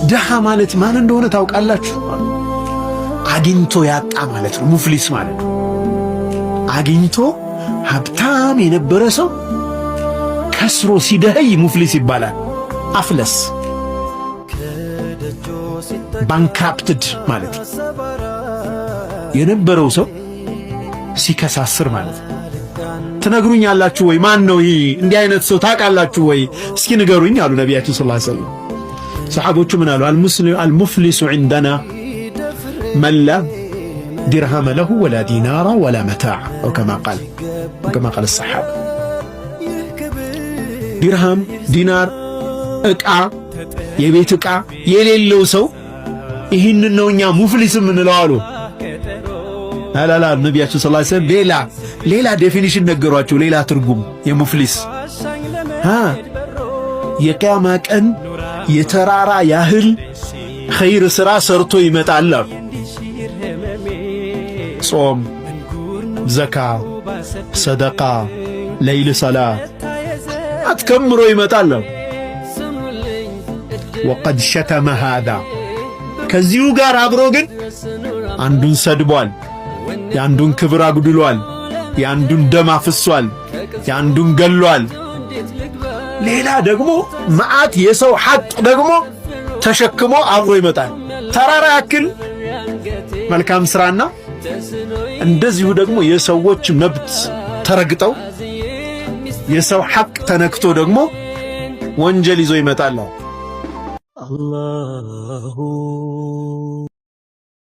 ድሃ ማለት ማን እንደሆነ ታውቃላችሁ? አግኝቶ ያጣ ማለት ነው። ሙፍሊስ ማለት ነው። አግኝቶ ሀብታም የነበረ ሰው ከስሮ ሲደህይ ሙፍሊስ ይባላል። አፍለስ ባንክራፕትድ ማለት ነው። የነበረው ሰው ሲከሳስር ማለት ነው። ትነግሩኛላችሁ ወይ? ማን ነው ይሄ? እንዲህ አይነት ሰው ታውቃላችሁ ወይ? እስኪ ንገሩኝ አሉ ነቢያችን ሰለላሁ ዐለይሂ ወሰለም። ሰሓቦቹ ምን አሉ? አልሙፍሊሱ ዒንደና መን ላ ዲርሃመ ለሁ ወላ ዲናራ ወላ መታዕ አው ከማ ቃል ሰሓባ። ዲርሃም፣ ዲናር፣ ዕቃ፣ የቤት ዕቃ የሌለው ሰው ይህንን ነው እኛ ሙፍሊስ የምንለው አሉ። አላላ ነቢያችን ሰለላሁ ዐለይሂ ወሰለም ሌላ ዴፊኒሽን ነገሯቸው። ሌላ ትርጉም የሙፍሊስ የቂያማ ቀን የተራራ ያህል ኸይር ሥራ ሰርቶ ይመጣል አሉ። ጾም፣ ዘካ፣ ሰደቃ፣ ለይል ሰላት አትከምሮ ይመጣል አሉ። ወቀድ ሸተመ ሃዛ ከዚሁ ጋር አብሮ ግን አንዱን ሰድቧል፣ የአንዱን ክብር አጉድሏል፣ የአንዱን ደም አፍሷል፣ የአንዱን ገሏል። ሌላ ደግሞ መዓት የሰው ሐቅ ደግሞ ተሸክሞ አብሮ ይመጣል። ተራራ ያክል መልካም ሥራና እንደዚሁ ደግሞ የሰዎች መብት ተረግጠው የሰው ሐቅ ተነክቶ ደግሞ ወንጀል ይዞ ይመጣል። አላሁ